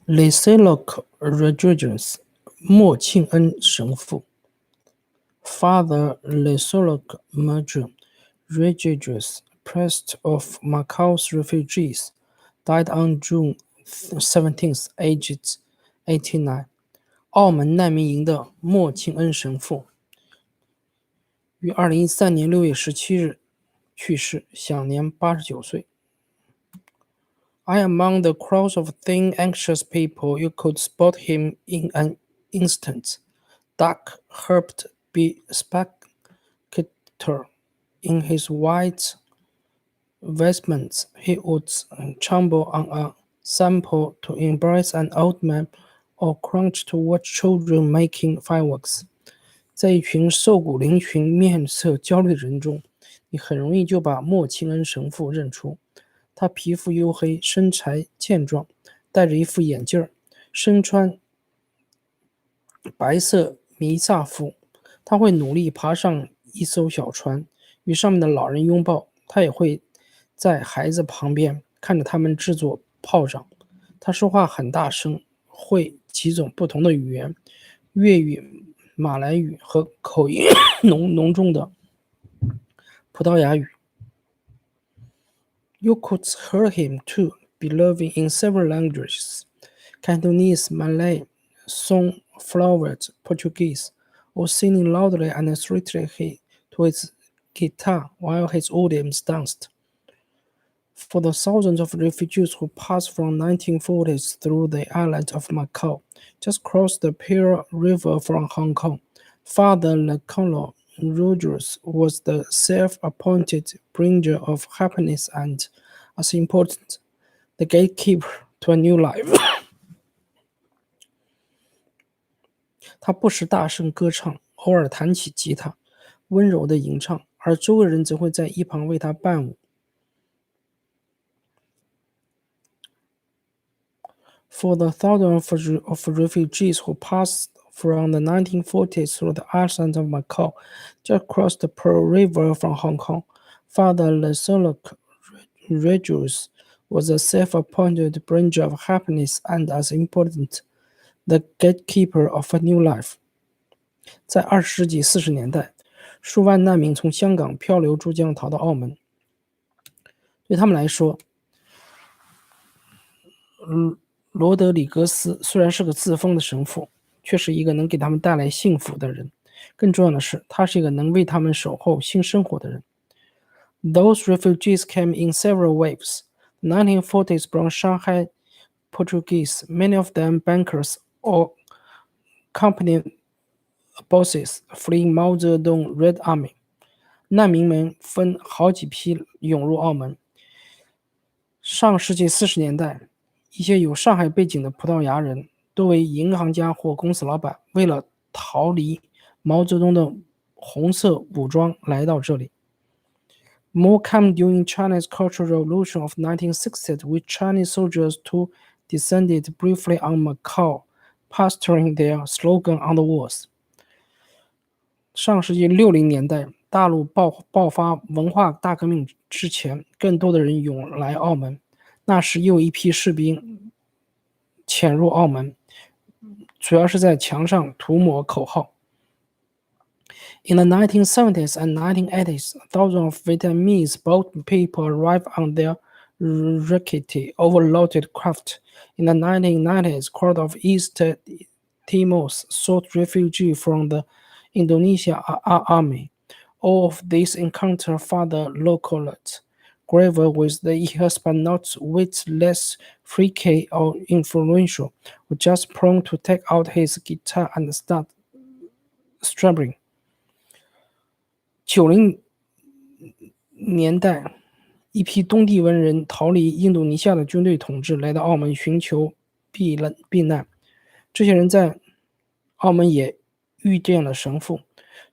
Lysiloc Rodriguez 莫庆恩神父 Father Lysiloc Rodriguez, priest of Macau's refugees, died on June 17th, aged 89. 澳门难民营的莫庆恩神父于2013年6月17日去世，享年89岁。I am among the crowds of thin, anxious people. You could spot him in an instant. Dark-herbed spectator in his white vestments, he would tremble on a sample to embrace an old man or crouch to watch children making fireworks. 在一群瘦骨嶙峋、面色焦虑的人中，你很容易就把莫庆恩神父认出。他皮肤黝黑，身材健壮，戴着一副眼镜，身穿白色弥撒服。他会努力爬上一艘小船，与上面的老人拥抱。他也会在孩子旁边看着他们制作炮仗。他说话很大声，会几种不同的语言，粤语、马来语和口音浓重的葡萄牙语。You could hear him, too, bellowing in several languages: Cantonese, Malay, Song, Flowered, Portuguese, or singing loudly and sweetly to his guitar while his audience danced. For the thousands of refugees who passed from 1940s through the island of Macau, just crossed the Pearl River from Hong Kong, Father Lecolo Rogers was the self-appointed bringer of happiness and, as important, the gatekeeper to a new life. 他不时大声歌唱，偶尔弹起吉他，温柔地吟唱，而周围人则会在一旁为他伴舞。For the thousands of refugees who passed from the 1940s through the island of Macau, just across the Pearl River from Hong Kong, Father Lesoloc Regius was a self-appointed bringer of happiness and, as important, the gatekeeper of a new life. 在20世纪40年代，数万难民从香港漂流珠江逃到澳门。对他们来说，罗德里格斯虽然是个自封的神父，却是一个能给他们带来幸福的人。更重要的是，他是一个能为他们守候新生活的人。Those refugees came in several waves. The 1940s brought Shanghai Portuguese, many of them bankers or company bosses fleeing Mao Zedong Red Army. 难民们分好几批涌入澳门。上世纪40年代，一些有上海背景的葡萄牙人，多为银行家或公司老板，为了逃离毛泽东的红色武装来到这里。More came during China's Cultural Revolution of 1960, with Chinese soldiers too descended briefly on Macau, plastering their slogan on the walls. 上世纪60年代，大陆爆发文化大革命之前，更多的人涌来澳门。那时又一批士兵潜入澳门，主要是在墙上涂抹口号。In the 1970s and 1980s, thousands of Vietnamese boat people arrived on their rickety, overloaded craft. In the 1990s, crowd of East Timor's sought refuge from the Indonesian army. All of these encounter Father Locolet, graver with the years but not wit less freaky or influential, or just prone to take out his guitar and start strumming. 90年代，一批东帝汶人逃离印度尼西亚的军队统治，来到澳门寻求避难。这些人在澳门也遇见了神父，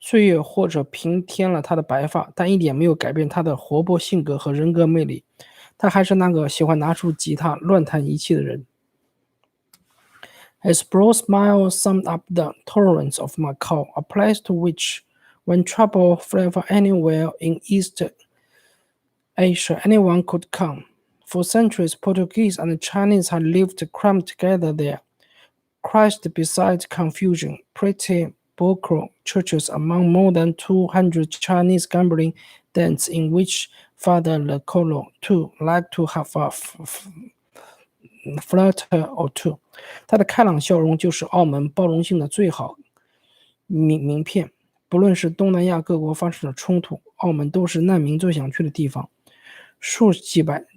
岁月或者平添了他的白发，但一点没有改变他的活泼性格和人格魅力。他还是那个喜欢拿出吉他乱弹一气的人。His broad smile summed up the tolerance of Macau, a place to which, when trouble flavor anywhere in East Asia, anyone could come. For centuries, Portuguese and Chinese had lived crammed together there. Christ beside confusion, pretty Bokro churches among more than 200 Chinese gambling dens in which Father Lecolo too liked to have a flutter or two。他的开朗笑容就是澳门包容性的最好名片。不论是东南亚各国发生的冲突，澳门都是难民最想去的地方。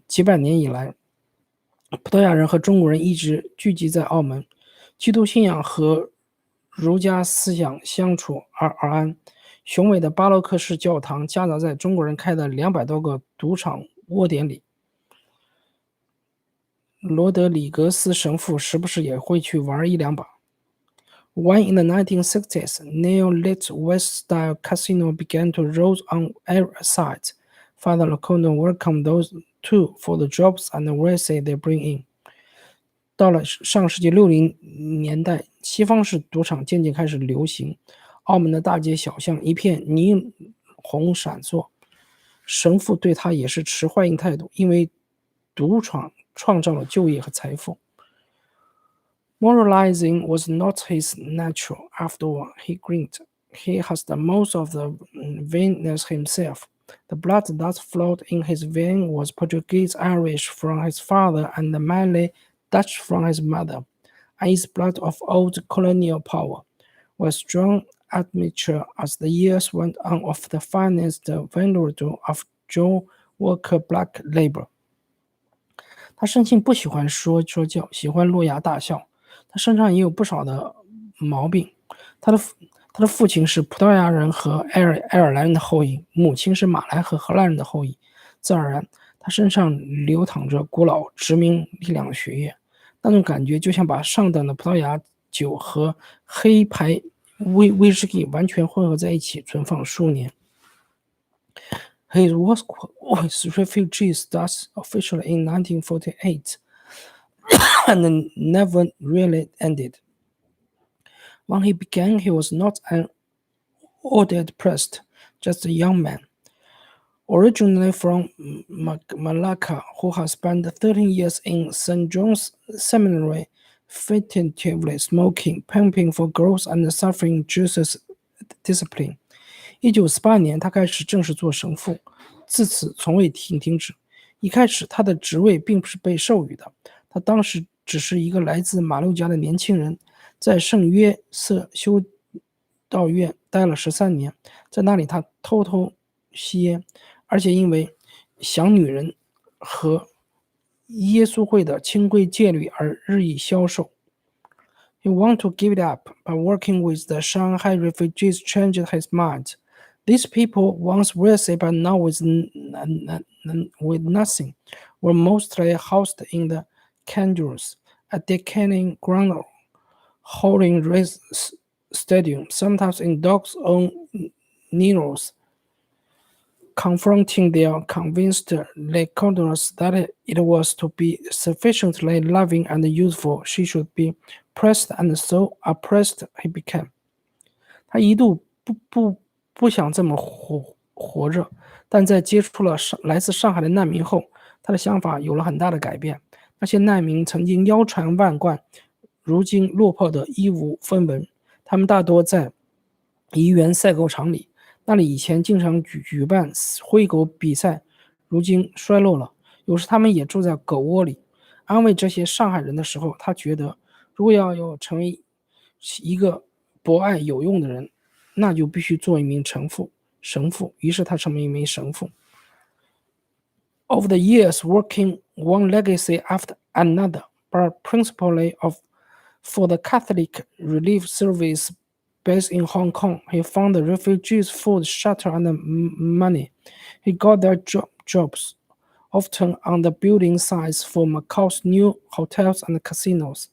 几百年以来，葡萄牙人和中国人一直聚集在澳门，基督信仰和儒家思想相处而安。雄伟的巴洛克式教堂夹杂在中国人开的200多个赌场窝点里。罗德里格斯神父时不时也会去玩一两把。When in the 1960s, neo-lit West-style casino began to roll on every side, Father Locono welcomed those two for the jobs and the wealth they bring in. 到了上世纪60年代，西方式赌场渐渐开始流行，澳门的大街小巷一片霓虹闪烁。神父对他也是持欢迎态度，因为赌场创造了就业和财富。Moralizing was not his nature. After all, he grinned. He has the most of the vainness himself. The blood that flowed in his vein was Portuguese Irish from his father and Malay Dutch from his mother, and his blood of old colonial power was strong admixture as the years went on of the finest vanguard of Joe worker black labor. 他生性不喜欢说教，喜欢落牙大笑。他身上也有不少的毛病。他的父亲是葡萄牙人和爱尔兰人的后裔，母亲是马来和荷兰人的后裔。自然而然，他身上流淌着古老殖民力量的血液，那种感觉就像把上等的葡萄牙酒和黑牌威士忌完全混合在一起，存放数年。His work with refugees started officially in 1948 and never really ended. When he began, he was not an ordered priest, just a young man. Originally from Malacca, who had spent 13 years in St. John's Seminary, figuratively smoking, pumping for girls and suffering Jesus' discipline. 1948年，他开始正式做神父，自此从未停止。一开始，他的职位并不是被授予的，他当时只是一个来自马六甲的年轻人，在圣约瑟修道院待了13年，在那里他偷偷吸烟，而且因为想女人和耶稣会的清规戒律而日益消瘦。He wanted to give it up, but working with the Shanghai refugees changed his mind. These people, once wealthy but now with nothing, were mostly housed in the canals, a decaying ground holding race stadium, sometimes in dogs' own needles. Confronting their convinced Lecondos that it was to be sufficiently loving and useful, she should be pressed, and so oppressed he became. 他一度不想这么活着，但在接触了来自上海的难民后，他的想法有了很大的改变。那些难民曾经腰缠万贯，如今落魄的衣无分文。他们大多在怡园赛狗场里，那里以前经常举办灰狗比赛，如今衰落了。有时他们也住在狗窝里。安慰这些上海人的时候，他觉得如果要成为一个博爱有用的人，那就必须做一名神父。于是他成为一名神父。Over the years, working one legacy after another, but principally for the Catholic Relief Service based in Hong Kong, he found the refugees food, shelter, and money. He got their jobs, often on the building sites for Macau's new hotels and casinos.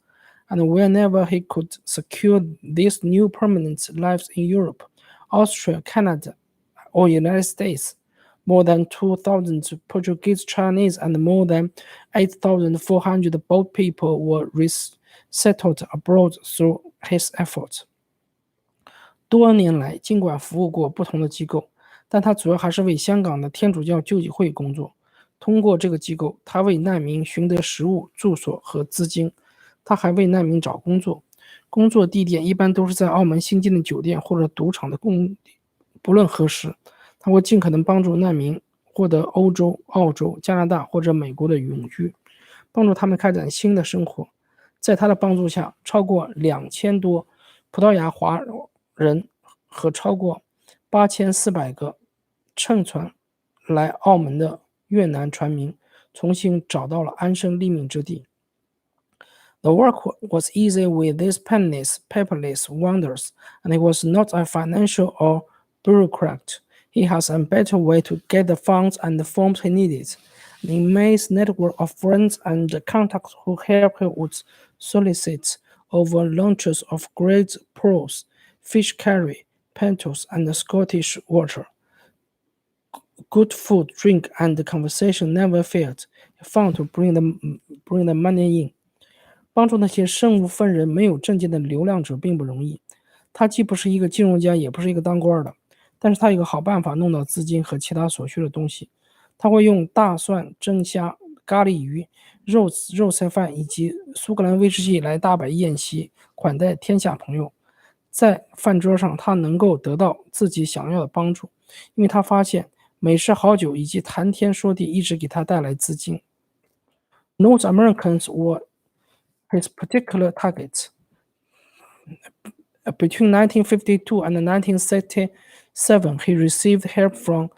And whenever he could secure these new permanent lives in Europe, Austria, Canada, or United States, more than 2,000 Portuguese, Chinese, and more than 8,400 boat people were resettled abroad through his efforts. 多年来，尽管服务过不同的机构，但他主要还是为香港的天主教救济会工作。通过这个机构，他为难民寻得食物、住所和资金。他还为难民找工作，工作地点一般都是在澳门新建的酒店或者赌场的工地。不论何时，他会尽可能帮助难民获得欧洲、澳洲、加拿大或者美国的永居，帮助他们开展新的生活。在他的帮助下，超过2000多葡萄牙华人和超过8400个乘船来澳门的越南船民重新找到了安身立命之地。The work was easy with these penniless, paperless wonders, and he was not a financial or bureaucrat. He has a better way to get the funds and the forms he needed. An immense network of friends and contacts who help him would solicit over lunches of great pearls, fish curry, pentals, and Scottish water. Good food, drink, and conversation never failed. He found to bring the money in. 帮助那些身无分人、没有证件的流浪者并不容易。他既不是一个金融家，也不是一个当官的，但是他有个好办法弄到资金和其他所需的东西。他会用大蒜、蒸虾、咖喱鱼、肉菜饭以及苏格兰威士忌来大摆宴席，款待天下朋友。在饭桌上，他能够得到自己想要的帮助，因为他发现美式好酒以及谈天说地一直给他带来资金。North Americans were his particular target. Between 1952 and 1967, he received help from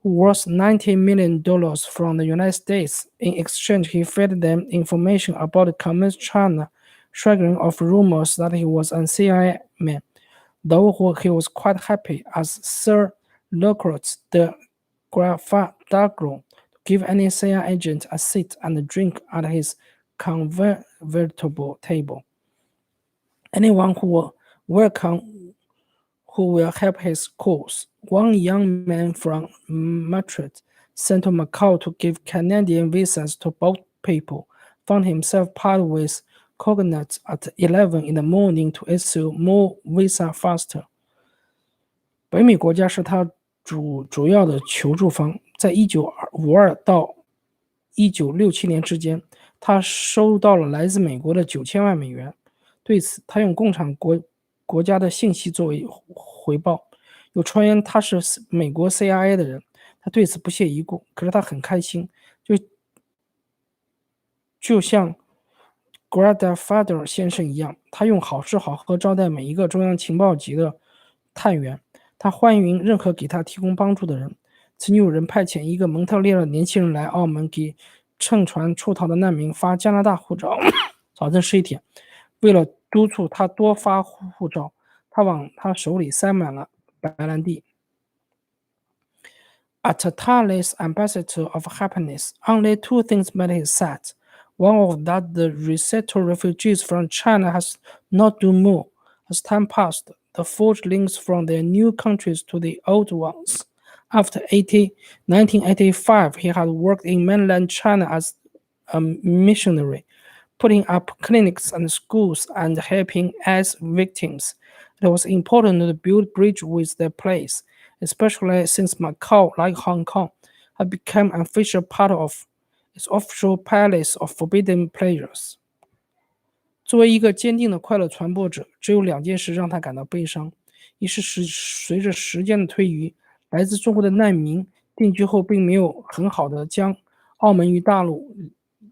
worth $90 million from the United States. In exchange, he fed them information about the Communist China, triggering of rumors that he was a CIA man. Though he was quite happy as Sir Lockhart de Grafadagro to give any CIA agent a seat and drink at his convertible table. Anyone who will welcome, who will help his cause. One young man from Madrid, sent to Macau to give Canadian visas to boat people, found himself part with coconuts at 11 in the morning to issue more visa faster. 北美国家是他主要的求助方，在1952到1967年之间，他收到了来自美国的9000万美元。对此，他用共产国家的信息作为回报。有传言他是美国 CIA 的人，他对此不屑一顾。可是他很开心，就像 Grandfather 先生一样，他用好吃好喝招待每一个中央情报局的探员。他欢迎任何给他提供帮助的人。曾经有人派遣一个蒙特利尔的年轻人来澳门，给乘船出逃的难民发加拿大护照，早晨11点。为了督促他多发护照，他往他手里塞满了白兰地。A tireless ambassador of happiness, only two things made him sad. One of that the resettled refugees from China has not done more. As time passed, the forged links from their new countries to the old ones. After 1985, he had worked in mainland China as a missionary, putting up clinics and schools and helping AIDS victims. It was important to build bridge with their place, especially since Macau, like Hong Kong, had become an official part of its official palace of forbidden pleasures. 作为一个坚定的快乐传播者，只有2件事让他感到悲伤。一是随着时间的推移，来自中国的难民定居后并没有很好的将澳门与大陆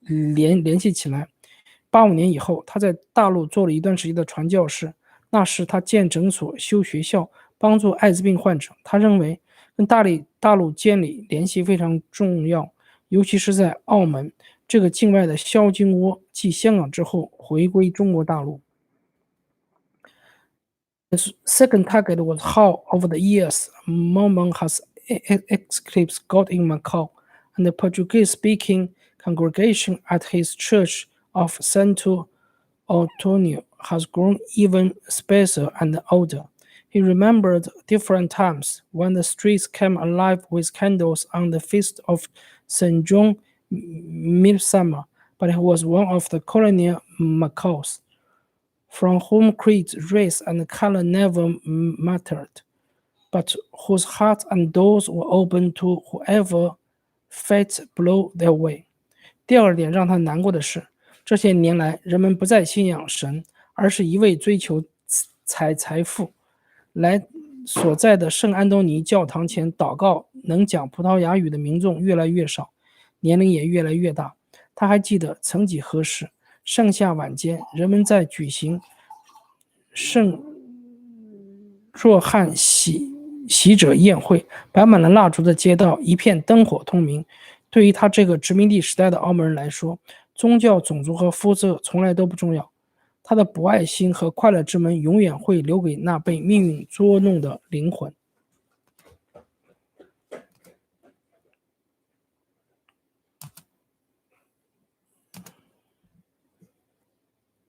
联系起来。85年以后，他在大陆做了一段时间的传教士，那时他建诊所、修学校，帮助艾滋病患者。他认为跟大陆建立联系非常重要，尤其是在澳门这个境外的销金窝，继香港之后回归中国大陆。His second target was how, over the years, Mormon has escapes got in Macau, and the Portuguese-speaking congregation at his church of Santo Antonio has grown even sparser and older. He remembered different times when the streets came alive with candles on the feast of St. John Midsummer, but he was one of the colonial Macaus, from whom creed, race, and color never mattered, but whose hearts and doors were open to whoever Fate blew their way。第二点让他难过的是，这些年来人们不再信仰神，而是一味追求财富。来所在的圣安东尼教堂前祷告能讲葡萄牙语的民众越来越少，年龄也越来越大。他还记得曾几何时，盛夏晚间，人们在举行圣若翰喜者宴会，摆满了蜡烛的街道一片灯火通明。对于他这个殖民地时代的澳门人来说，宗教、种族和肤色从来都不重要。他的博爱心和快乐之门永远会留给那被命运捉弄的灵魂。